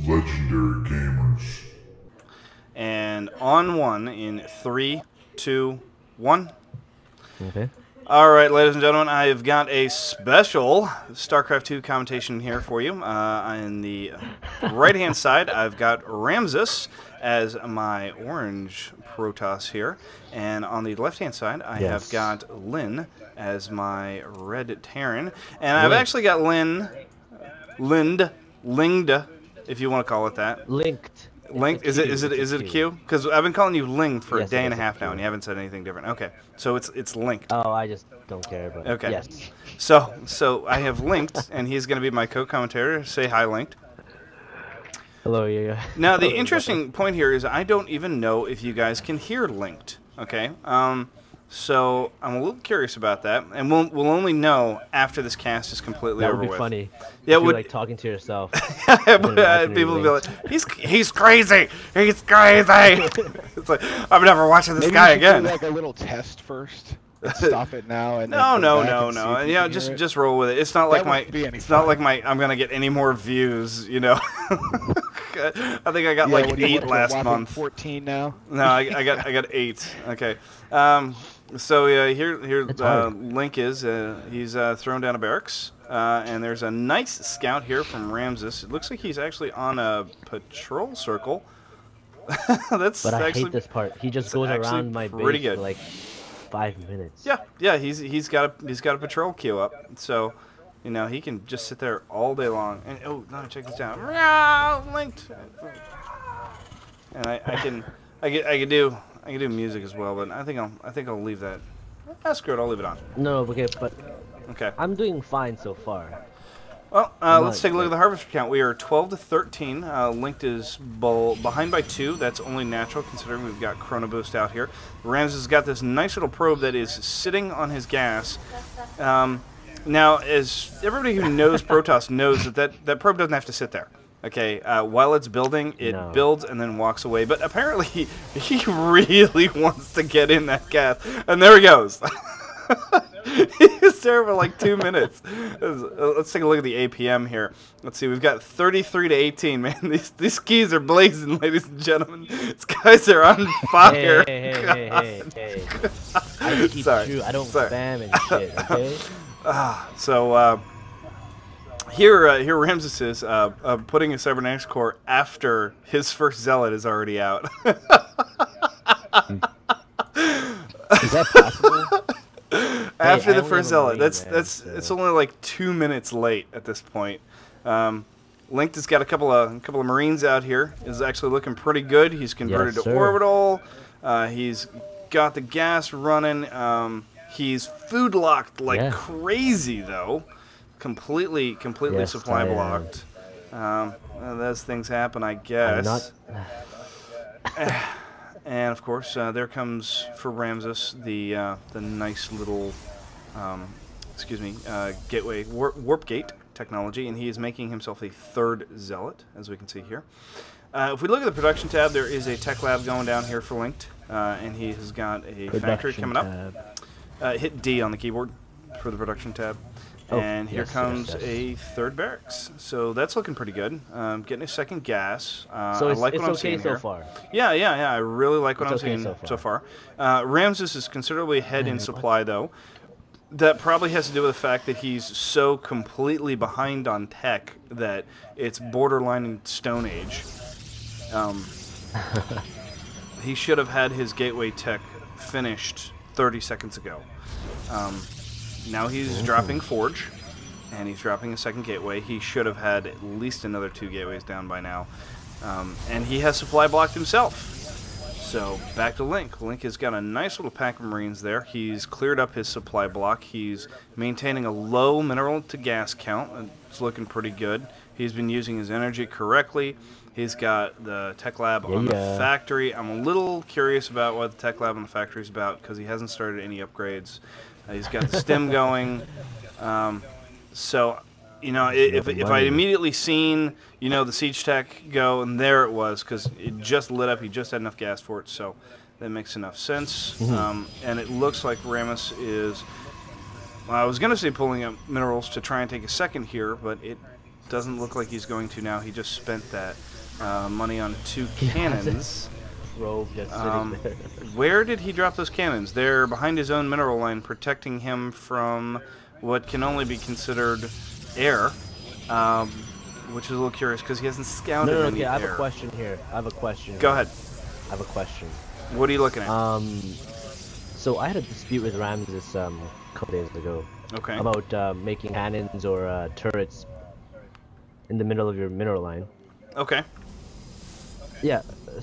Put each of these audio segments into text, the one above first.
legendary gamers. And on one in 3, 2, 1. Okay. All right, ladies and gentlemen, I have got a special StarCraft 2 commentation here for you. On the right-hand side, I've got Ramzus as my orange Protoss here. And on the left-hand side, I have got Lin as my red Terran. And I've actually got Linqd, if you want to call it that. Linqd. Is it a Q? Because I've been calling you Ling for a day and a half now, and you haven't said anything different. Okay, so it's Linqd. Oh, I just don't care. But okay. Yes. So I have Linqd, and he's going to be my co-commentator. Say hi, Linqd. Hello, yeah. Now the interesting point here is I don't even know if you guys can hear Linqd. Okay. So I'm a little curious about that, and we'll only know after this cast is completely over with. That would be funny. Yeah, if you're like talking to yourself. People will be like, he's crazy. He's crazy. It's like I'm never watching this guy again. Do like a little test first. Stop it now. And no. Yeah, just roll with it. It's not like I'm gonna get any more views. You know. I think I got like 8 last month. 14 now. No, I got 8. Okay. So here Link is. He's thrown down a barracks, and there's a nice scout here from Ramzus. It looks like he's actually on a patrol circle. But I hate this part. He just goes around my base for like 5 minutes. Yeah. He's got a patrol queue up, so you know he can just sit there all day long. And oh no, check this out. Linked. And I can do music as well, but I think I'll leave that. Screw it, I'll leave it on. No, okay, but okay. I'm doing fine so far. Well, let's take a look at the harvester count. We are 12 to 13. Linqd is behind by 2. That's only natural considering we've got Chrono Boost out here. Ramzus has got this nice little probe that is sitting on his gas. Now, as everybody who knows Protoss knows that probe doesn't have to sit there. Okay, while it's building, it builds and then walks away. But apparently, he really wants to get in that gas. And there he goes. He was there for like 2 minutes. Let's take a look at the APM here. Let's see, we've got 33 to 18, man. These keys are blazing, ladies and gentlemen. These guys are on fire. Hey. I keep true. I don't spam and shit, okay? Here Ramzus is putting a cybernetics core after his first zealot is already out. Is that possible? After the first zealot, it's only like 2 minutes late at this point. Linqd has got a couple of Marines out here. Is actually looking pretty good. He's converted to orbital. He's got the gas running. He's food locked like crazy though. Completely supply blocked. Those things happen, I guess. And of course, there comes for Ramzus the nice little, gateway warp gate technology, and he is making himself a 3rd zealot, as we can see here. If we look at the production tab, there is a tech lab going down here for Linqd, and he has got a factory coming up. Hit D on the keyboard for the production tab. And here comes a 3rd barracks. So that's looking pretty good. Getting a 2nd gas. So I like what I'm seeing so here. far. Yeah. I really like what I'm seeing so far. Ramzus is considerably ahead in supply, though. That probably has to do with the fact that he's so completely behind on tech that it's borderline Stone Age. He should have had his gateway tech finished 30 seconds ago. Now he's dropping Forge, and he's dropping a 2nd gateway. He should have had at least another 2 gateways down by now. And he has supply blocked himself. So back to Linqd. Linqd has got a nice little pack of Marines there. He's cleared up his supply block. He's maintaining a low mineral to gas count. It's looking pretty good. He's been using his energy correctly. He's got the tech lab on the factory. I'm a little curious about what the tech lab on the factory is about because he hasn't started any upgrades. He's got the stem going. So, you know, if I'd immediately seen, you know, the siege tech go, and there it was, because it just lit up. He just had enough gas for it, so that makes enough sense. And it looks like Ramzus is, well, I was going to say pulling up minerals to try and take a 2nd here, but it doesn't look like he's going to now. He just spent that money on 2 cannons. Where did he drop those cannons? They're behind his own mineral line, protecting him from what can only be considered air, which is a little curious because he hasn't scouted any air. I have a question here. Go ahead. I have a question. What are you looking at? So I had a dispute with Ramzus a couple days ago. Okay. About making cannons or turrets in the middle of your mineral line. Okay. Yeah.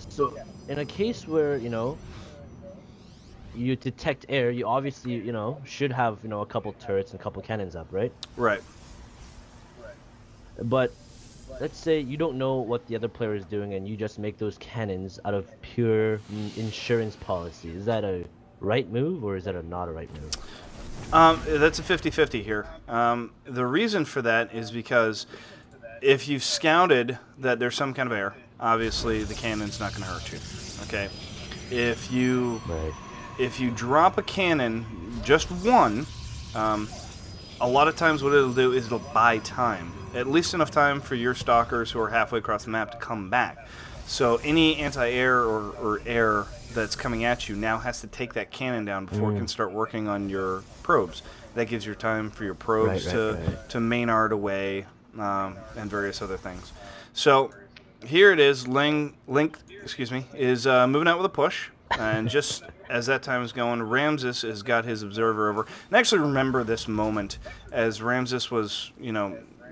So in a case where you detect air, you obviously should have a couple turrets and a couple cannons up, right? Right. But let's say you don't know what the other player is doing and you just make those cannons out of pure insurance policy. Is that a right move or is that not a right move? That's a 50-50 here. The reason for that is because if you've scouted that there's some kind of air, obviously the cannon's not going to hurt you. Okay. If you drop a cannon, just one, a lot of times what it'll do is it'll buy time. At least enough time for your stalkers who are halfway across the map to come back. So any anti-air or air that's coming at you now has to take that cannon down before it can start working on your probes. That gives you time for your probes to Maynard away and various other things. So here it is. Linqd, is moving out with a push. And just as that time is going, Ramzus has got his observer over. And I actually remember this moment as Ramzus was,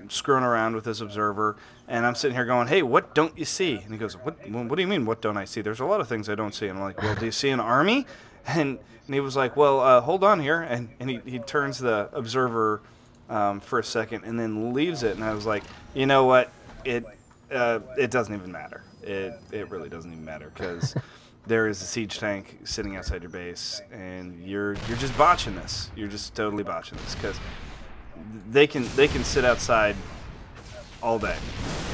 screwing around with his observer, and I'm sitting here going, "Hey, what don't you see?" And he goes, "What do you mean? What don't I see? There's a lot of things I don't see." And I'm like, "Well, do you see an army?" And he was like, "Well, hold on here," and he turns the observer for a second and then leaves it. And I was like, "You know what? It doesn't even matter. It really doesn't even matter because." There is a siege tank sitting outside your base, and you're just botching this. You're just totally botching this because they can sit outside all day,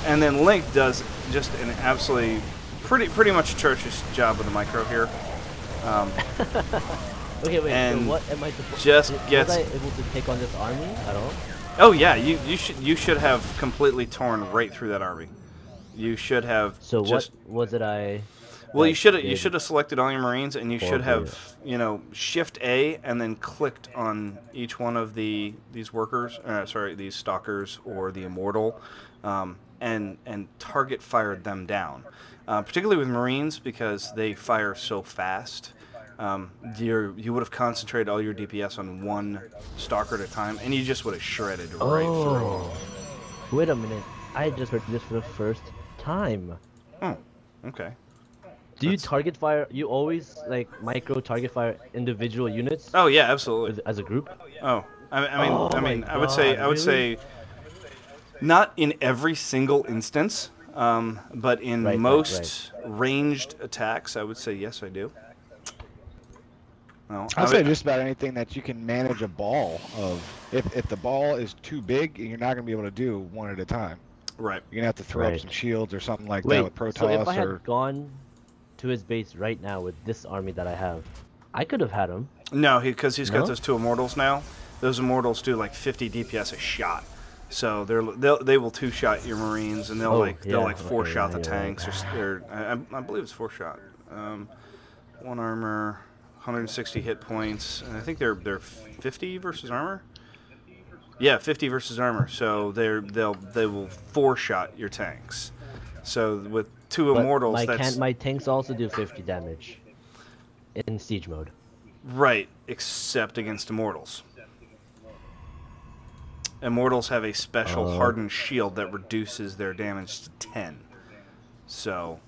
and then Linqd does just an absolutely pretty much atrocious job with the micro here. Okay, wait. And so what am I supposed? Was I able to take on this army at all? Oh yeah, you should have completely torn right through that army. You should have. So what was it I? Well, you should have selected all your Marines, and you should have Shift A and then clicked on each one of these workers, these stalkers or the immortal, and target fired them down. Particularly with Marines because they fire so fast. You would have concentrated all your DPS on one stalker at a time, and you just would have shredded right through. Wait a minute! I just heard this for the first time. Oh, okay. Do you target fire? You always micro target fire individual units? Oh yeah, absolutely. As a group? Oh, I would say, not in every single instance, but in most ranged attacks, I would say yes, I do. Well, I'd say just about anything that you can manage a ball of. If the ball is too big, you're not going to be able to do one at a time. Right. You're going to have to throw up some shields or something like that with Protoss. So if I had gone to his base right now with this army that I have, I could have had him. No, because he's got those 2 immortals now. Those immortals do like 50 DPS a shot, so they will 2-shot your Marines, and they'll 4-shot the tanks, or I believe it's 4-shot. 1 armor, 160 hit points, and I think they're 50 versus armor. Yeah, 50 versus armor. So they will 4-shot your tanks. So with 2 immortals, my tanks also do 50 damage in siege mode. Right, except against immortals. Immortals have a special hardened shield that reduces their damage to 10. So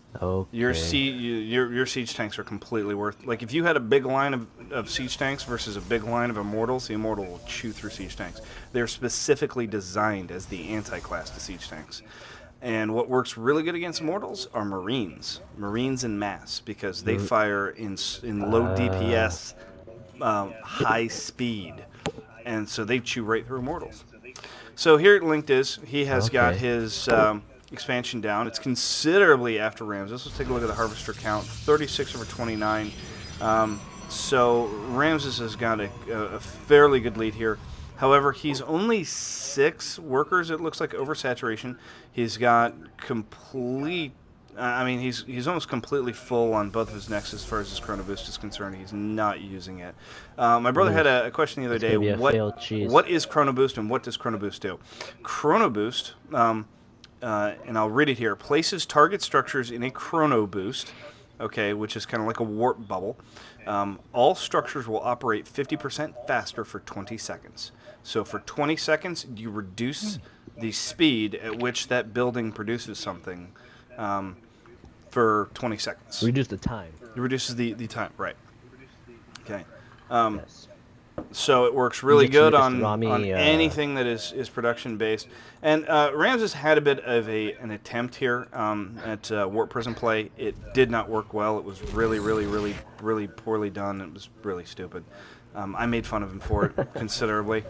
your siege tanks are completely worth. Like if you had a big line of siege tanks versus a big line of immortals, the immortal will chew through siege tanks. They're specifically designed as the anti-class to siege tanks. And what works really good against immortals are Marines in mass, because they fire in low DPS, high speed, and so they chew right through immortals. So here at Linqd he has got his expansion down. It's considerably after Ramzus. Let's take a look at the harvester count, 36 over 29. So Ramzus has got a fairly good lead here. However, he's only 6 workers, it looks like, oversaturation. He's got complete... I mean, he's almost completely full on both of his necks as far as his Chrono Boost is concerned. He's not using it. My brother had a question the other day. What is Chrono Boost and what does Chrono Boost do? Chrono Boost, and I'll read it here, places target structures in a Chrono Boost, okay, which is kind of like a warp bubble. All structures will operate 50% faster for 20 seconds. So for 20 seconds, you reduce the speed at which that building produces something for 20 seconds. Reduce the time. It reduces the time, right. Okay. Yes. So it works really good on Rami, anything that is production-based. And Ramzus had a bit of an attempt here at Warp Prism play. It did not work well. It was really, really, really, really poorly done. It was really stupid. I made fun of him for it considerably.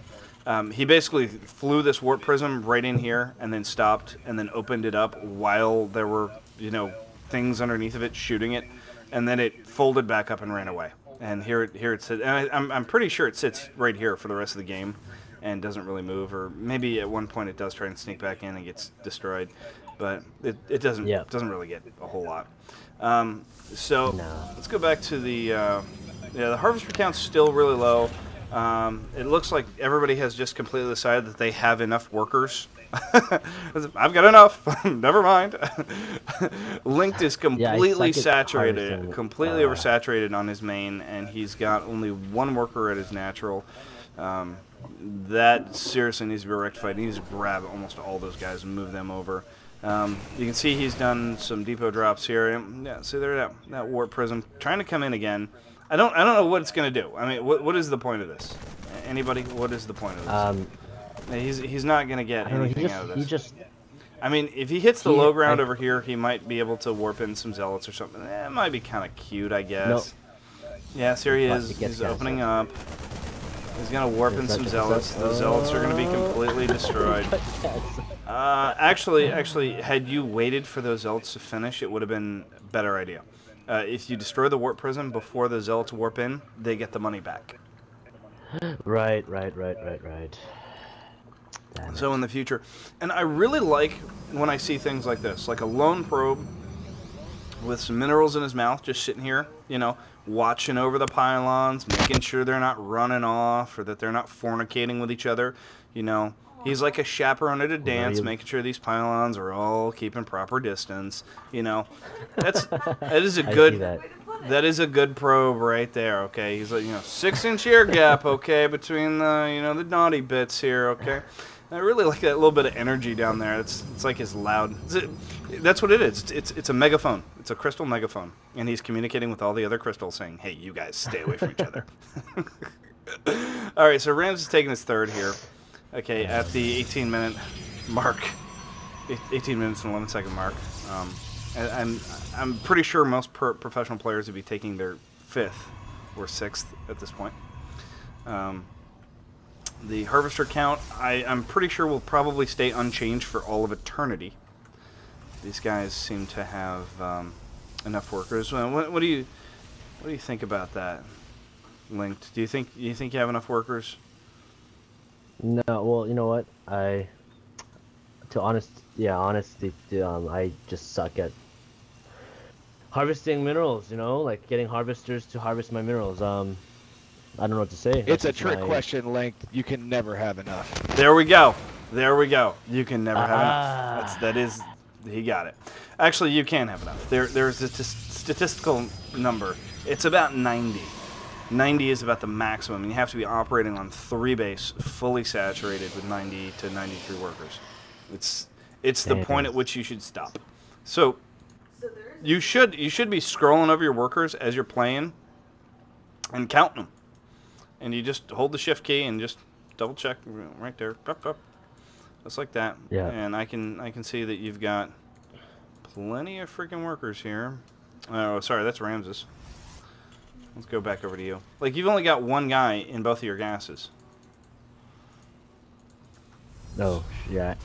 He basically flew this Warp Prism right in here and then stopped and then opened it up while there were, things underneath of it shooting it. And then it folded back up and ran away. And here it sits. And I'm pretty sure it sits right here for the rest of the game and doesn't really move. Or maybe at one point it does try and sneak back in and gets destroyed. But it doesn't really get a whole lot. Let's go back to the harvester count's still really low. It looks like everybody has just completely decided that they have enough workers. I've got enough. Never mind. Linqd is completely saturated, completely oversaturated on his main, and he's got only 1 worker at his natural. That seriously needs to be rectified. He needs to grab almost all those guys and move them over. You can see he's done some depot drops here. Yeah, see there that warp prism trying to come in again. I don't know what it's gonna do. I mean, what is the point of this? Anybody? What is the point of this? He's not gonna get anything out of this. I mean, if he hits the low ground over here, he might be able to warp in some zealots or something. It might be kind of cute, I guess. Nope. Yes, here he is. He's opening up. He's gonna warp in some zealots. The zealots are gonna be completely destroyed. Actually, had you waited for those zealots to finish, it would have been a better idea. If you destroy the warp prism before the zealots warp in, they get the money back. Right. So in the future, and I really like when I see things like this, like a lone probe with some minerals in his mouth, just sitting here, watching over the pylons, making sure they're not running off or that they're not fornicating with each other. He's like a chaperone at a dance, making sure these pylons are all keeping proper distance. That is a good probe right there. Okay, he's like 6-inch air gap. Okay, between the the naughty bits here. Okay, and I really like that little bit of energy down there. It's like his loud. That's what it is. It's a megaphone. It's a crystal megaphone, and he's communicating with all the other crystals, saying, "Hey, you guys, stay away from each other." All right, so Rams is taking his third here. Okay, at the 18-minute mark, 18 minutes and 11-second mark. I'm pretty sure most professional players would be taking their 5th or 6th at this point. The harvester count, I'm pretty sure will probably stay unchanged for all of eternity. These guys seem to have enough workers. What do you think about that, Linqd? Do you think you have enough workers? No, well, you know what? Honestly, I just suck at harvesting minerals. Like getting harvesters to harvest my minerals. I don't know what to say. It's a trick question, Linqd. You can never have enough. There we go. You can never have enough. He got it. Actually, you can have enough. There's a statistical number. It's about 90. 90 is about the maximum, and you have to be operating on 3 base, fully saturated with 90 to 93 workers. It's the point at which you should stop. So you should be scrolling over your workers as you're playing and counting them, and you just hold the shift key and just double check right there, just like that. Yeah. And I can see that you've got plenty of freaking workers here. Oh, sorry, that's Ramzus. Let's go back over to you. Like, you've only got 1 guy in both of your gases. Oh, yeah,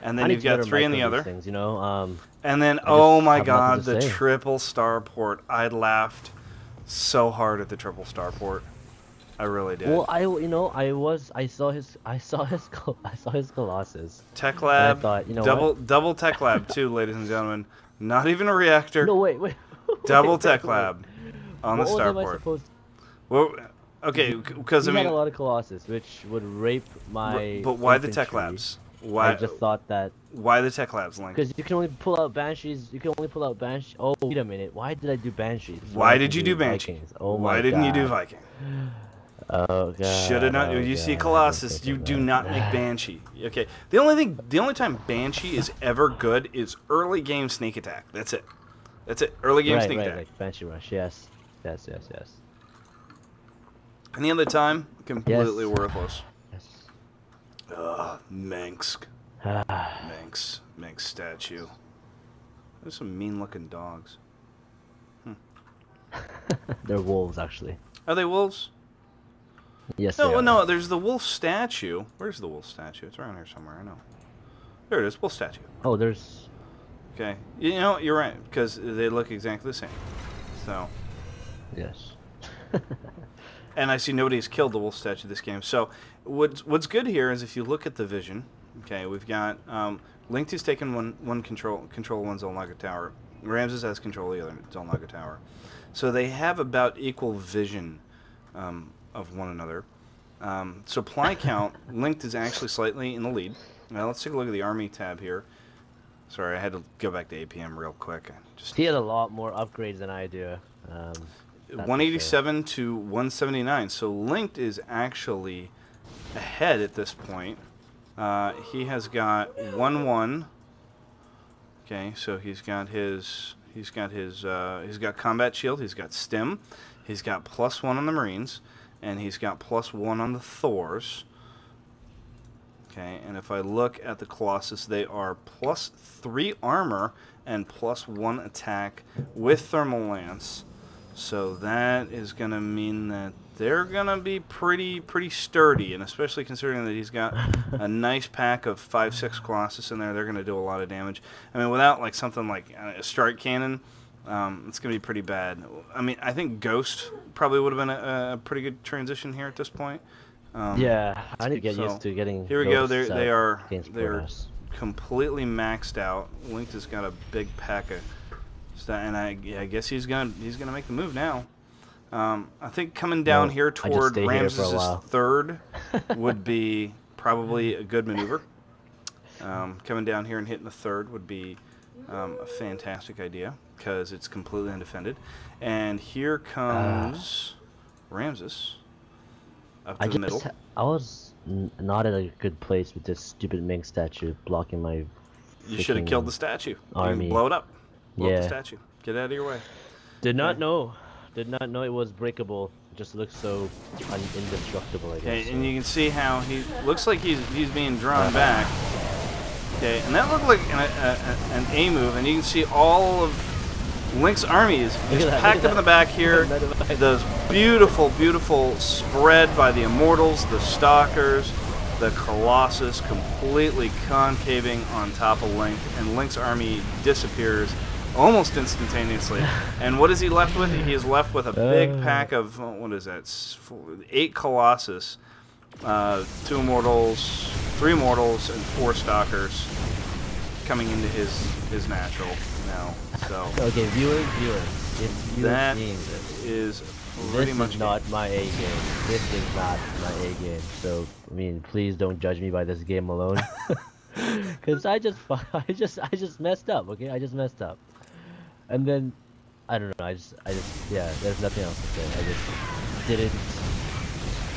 And then you've got 3 in the other. Things, and then, oh my god, the triple StarPolt. I laughed so hard at the triple StarPolt. I really did. Well, I saw his Colossus. Tech And Lab, I thought, you know double Tech Lab too, ladies and gentlemen. Not even a reactor. No, wait. Double wait, Tech wait. Lab on What the was am I starport. supposed? Well, okay, because I He mean, had a lot of Colossus, which would rape my. but why the Tech infantry. Labs? Why? I just thought that Why the Tech Labs, Link? because you can only pull out banshees. You can only pull out banshees. Oh, wait a minute. Why did I do banshees? Why did you do Banshee? Vikings? Oh Why my didn't you do God. Viking? Oh god. Should have not. Oh, You see God, Colossus, I'm you thinking do about not it. make Banshee. Okay. The only time Banshee is ever good is early game sneak attack. That's it. That's it. Early game sneak attack. Like Banshee Rush. Yes. Any other time, completely Yes. worthless. Yes. Ugh, Minsk. Ah, Minsk statue. There's some mean-looking dogs. they're wolves, actually. Are they wolves? Yes. they No, are. no. There's the wolf statue. Where's the wolf statue? It's around here somewhere. I know. There it is. Wolf statue. Oh, there's. Okay. You know, you're right because they look exactly the same. So. Yes. And I see nobody's killed the wolf statue this game. So what's good here is if you look at the vision, okay, we've got Linqd's taken one control one Zolnaga tower. Ramzus has control of the other Zolnaga tower. So they have about equal vision of one another. Supply count, Linqd is actually slightly in the lead. Now let's take a look at the army tab here. Sorry, I had to go back to APM real quick. He had a lot more upgrades than I do. That's for 187 to 179. So Linqd is actually ahead at this point. He has got 1-1. Okay, so he's got combat shield. He's got stim. He's got +1 on the Marines, and he's got +1 on the Thors. Okay, and if I look at the Colossus, they are +3 armor and +1 attack with thermal lance. So that is going to mean that they're going to be pretty sturdy, and especially considering that he's got a nice pack of 5-6 Colossus in there, they're going to do a lot of damage. I mean, without like something like a strike cannon, it's going to be pretty bad. I mean, I think Ghost probably would have been a pretty good transition here at this point. Yeah, I need to get so used to getting. Here we go. those, They're against they're Boros. completely maxed out. Linqd has got a big pack of stuff, and I guess he's gonna make the move now. I think coming down here toward Ramses' third would be probably a good maneuver. Coming down here and hitting the third would be a fantastic idea because it's completely undefended. And here comes Ramses up to the middle. I was not in a good place with this stupid Ming statue blocking my. You should have killed the statue. Army. You blow it up. Blow up Yeah. the statue. Get it out of your way. Did not know it was breakable. Just looks so indestructible, I guess. Okay, and you can see how he looks like he's being drawn back. Okay, and that looked like an A move, and you can see all of Linqd's army is just packed up in the back here. Those beautiful spread by the Immortals, the Stalkers, the Colossus completely concaving on top of Linqd, and Linqd's army disappears almost instantaneously. And what is he left with? He is left with a big pack of, what is that, 8 Colossus, 2 Immortals, 3 Immortals, and 4 Stalkers coming into his natural now. So okay, viewers, if you're that seeing this, is pretty this much is not my A game. This is not my A game. So I mean, please don't judge me by this game alone, because I just messed up. Okay, I just messed up, and then I don't know. I just yeah. There's nothing else to say. I just didn't.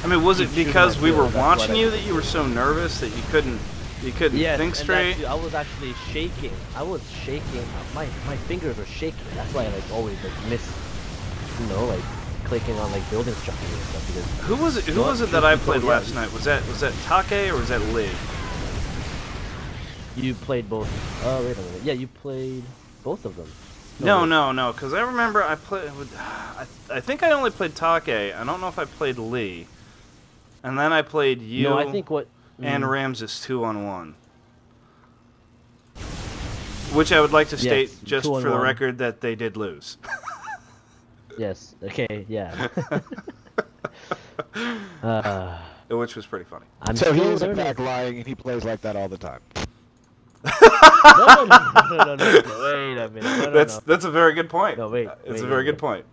I mean, was it because we were watching you I- that you were so nervous that you couldn't Yes, think and straight? I was actually shaking. I was shaking. My fingers were shaking. That's why I like always like miss, like clicking on like building structures and stuff. Because Who was it? Who was it that I played last night? Was that Take or was that Lee? You played both. Oh wait a minute. Yeah, you played both of them. No. Because I remember I played. I think I only played Take. I don't know if I played Lee. And then I played you. No, I think what. And Ramses 2-on-1. Which I would like to state, Yes, just for the 2-on-1. record, that they did lose. Yes. Okay. Yeah. Which was pretty funny. So he is in fact lying, and he plays like that all the time. No. Wait a minute. That's a very good point. No, wait. It's a very good point.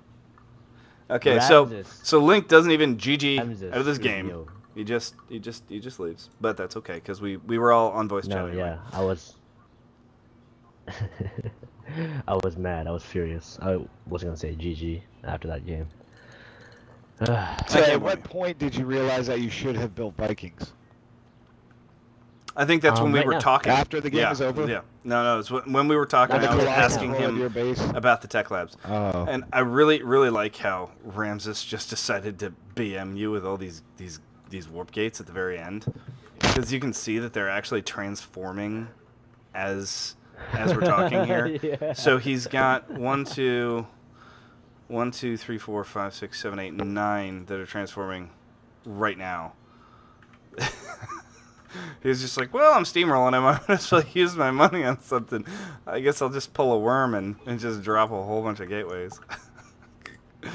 Okay, Ramzus. so Link doesn't even GG Ramzus, out of this game. He just leaves. But that's okay because we were all on voice chat. Anyway. Yeah, I was. I was mad. I was furious. I was gonna say GG after that game. So at what point did you realize that you should have built Vikings? I think that's when we were talking. After the game is over? Yeah. No, it's when we were talking. I was asking him about the tech labs. Oh. And I really like how Ramzus just decided to BM you with all these warp gates at the very end, because you can see that they're actually transforming as we're talking here. Yeah. So he's got 1, 2, 3, 4, 5, 6, 7, 8, 9 that are transforming right now. He's just like, well, I'm steamrolling. I might as well use my money on something. I guess I'll just pull a worm and just drop a whole bunch of gateways. I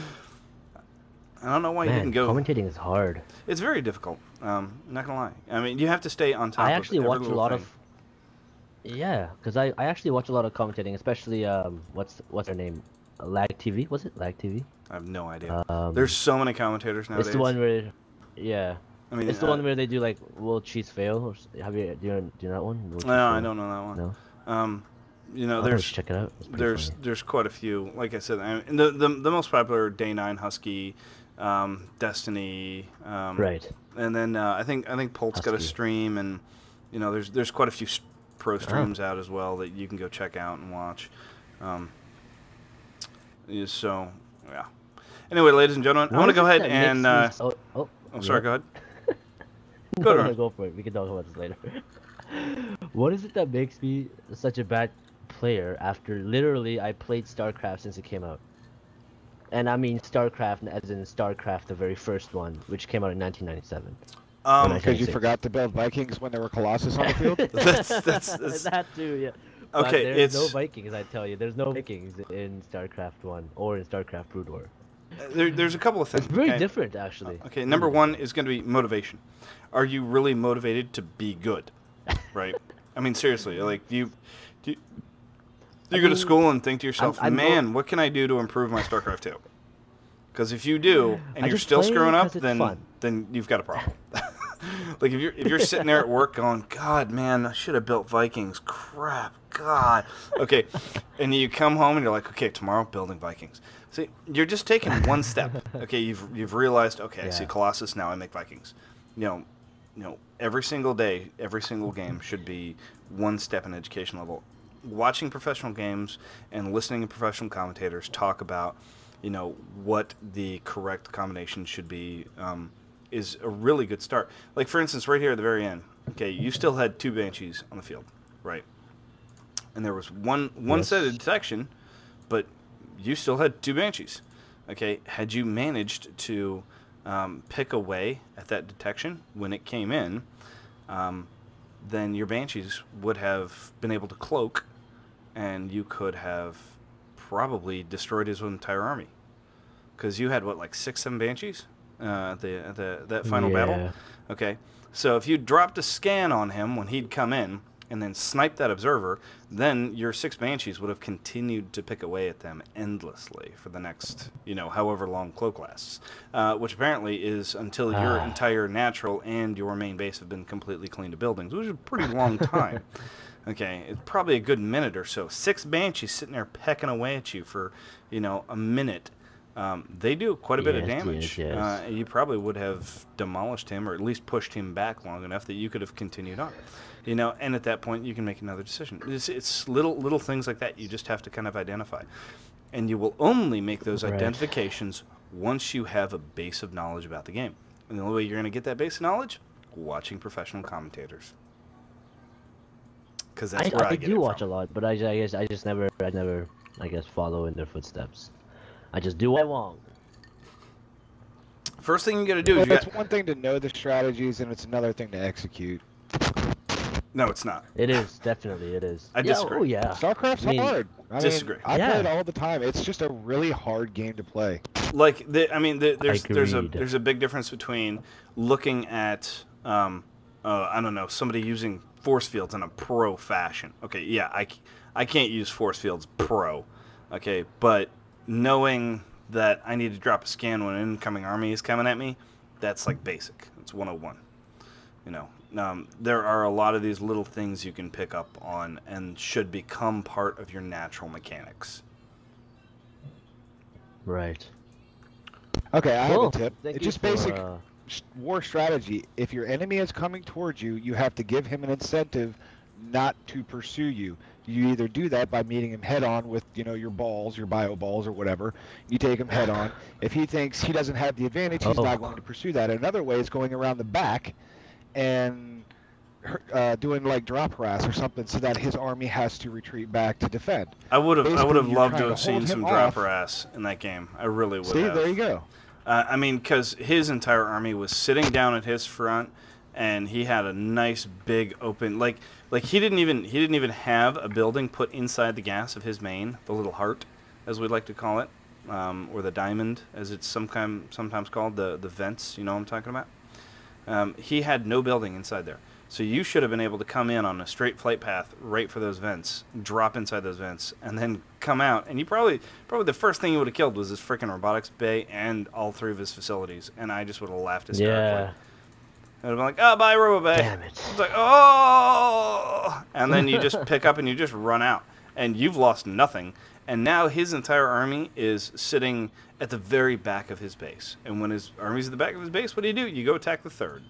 don't know why you didn't go. Commentating is hard. It's very difficult. Not gonna lie. I mean, you have to stay on top. I actually of every watch a little lot thing. of. Yeah, because I actually watch a lot of commentating, especially what's her name, Lag TV. Was it Lag TV? I have no idea. There's so many commentators nowadays. It's the one where, yeah. I mean, it's the one where they do like will cheese fail? Or, do you know that one? No, I don't know that one. No. You know, I'll check it out. There's quite a few. Like I said, I mean, the most popular Day 9 Husky, Destiny. Right. And then I think Polt's got a stream, and you know, there's quite a few pro streams out as well that you can go check out and watch. So yeah. Anyway, ladies and gentlemen, I want to go ahead and. I'm sorry. Go ahead. Go for it. We can talk about this later. What is it that makes me such a bad player after literally I played StarCraft since it came out? And I mean StarCraft as in StarCraft, the very first one, which came out in 1997. Because you forgot to build Vikings when there were Colossus on the field? that's that too, yeah. But Okay, there's no Vikings, I tell you. There's no Vikings in StarCraft 1 or in StarCraft Brood War. There's a couple of things. It's very different, actually. Okay, number one is going to be motivation. Are you really motivated to be good? Right? I mean, seriously, like, you go to school and think to yourself, man, what can I do to improve my StarCraft 2? Because if you do, and you're still screwing up, then you've got a problem. Like, if you're sitting there at work going, God, man, I should have built Vikings. Crap, God. Okay, and you come home and you're like, okay, tomorrow, building Vikings. See, you're just taking one step. Okay, you've realized, okay, I see Colossus, now I make Vikings. You know, every single day, every single game should be one step in education level. Watching professional games and listening to professional commentators talk about, you know, what the correct combination should be is a really good start. Like, for instance, right here at the very end, okay, you still had 2 Banshees on the field, right? And there was one set of detection, but you still had 2 Banshees. Okay, had you managed to pick away at that detection when it came in, then your Banshees would have been able to cloak, and you could have probably destroyed his entire army. Because you had, what, like 6, 7 Banshees at that final battle? Okay, so if you dropped a scan on him when he'd come in, and then snipe that observer, then your 6 Banshees would have continued to pick away at them endlessly for the next, you know, however long cloak lasts. Which apparently is until your entire natural and your main base have been completely cleaned of buildings, which is a pretty long time. Okay, it's probably a good minute or so. 6 Banshees sitting there pecking away at you for, you know, a minute. They do quite a bit of damage. Yes. You probably would have demolished him, or at least pushed him back long enough that you could have continued on. You know, and at that point you can make another decision. It's little things like that you just have to kind of identify, and you will only make those identifications once you have a base of knowledge about the game. And the only way you're going to get that base of knowledge, watching professional commentators. Because that's where I get it do from. watch a lot, but I never follow in their footsteps. I just do what I want. First thing you got to do is it's one thing to know the strategies, and it's another thing to execute. No, it's not. It is, definitely it is. I disagree. Oh yeah. StarCraft's hard. Disagree. I play it Yeah. all the time. It's just a really hard game to play. Like, there's Agreed. a big difference between looking at I don't know, somebody using force fields in a pro fashion. Okay, yeah, I can't use force fields pro. Okay, but knowing that I need to drop a scan when an incoming army is coming at me, that's like basic. It's 101. You know, there are a lot of these little things you can pick up on and should become part of your natural mechanics. Right. Okay, I have Cool. a tip. Thank It's you just for, basic war strategy. If your enemy is coming towards you, you have to give him an incentive not to pursue you. You either do that by meeting him head on with, you know, your balls, your bio balls or whatever. You take him head on. If he thinks he doesn't have the advantage, he's not going to pursue that. Another way is going around the back and doing like drop harass or something so that his army has to retreat back to defend. I would have Basically, you're loved to trying have to seen hold some him drop off. harass in that game. I really would See, have. there you go. I mean, because his entire army was sitting down at his front, and he had a nice big open like he didn't even have a building put inside the gas of his main, the little heart, as we'd like to call it, or the diamond, as it's sometimes called, the vents. You know what I'm talking about? He had no building inside there. So you should have been able to come in on a straight flight path right for those vents, drop inside those vents, and then come out. And you probably the first thing you would have killed was his freaking robotics bay and all three of his facilities. And I just would have laughed hysterically. Yeah. I would have been like, oh, bye, Robo Bay. Damn it. It's like, oh! And then you just pick up and you just run out. And you've lost nothing. And now his entire army is sitting at the very back of his base. And when his army's at the back of his base, what do? You go attack the third.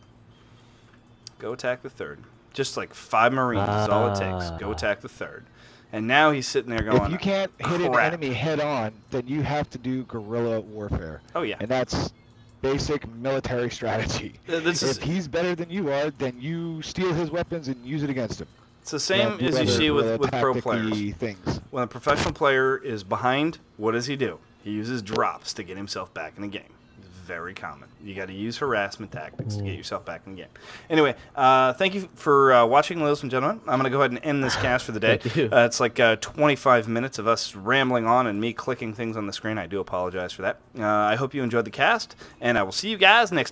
Go attack the third. Just like 5 Marines is all it takes. Go attack the third. And now he's sitting there going, If you can't hit an crap. enemy head on, then you have to do guerrilla warfare. Oh, yeah. And that's basic military strategy. This If he's better than you are, then you steal his weapons and use it against him. It's the same do as you other see with guerrilla pro tactic-y players. things. When a professional player is behind, what does he do? He uses drops to get himself back in the game. It's very common. You got to use harassment tactics to get yourself back in the game. Anyway, thank you for watching, ladies and gentlemen. I'm going to go ahead and end this cast for the day. Thank you. It's like 25 minutes of us rambling on and me clicking things on the screen. I do apologize for that. I hope you enjoyed the cast, and I will see you guys next time.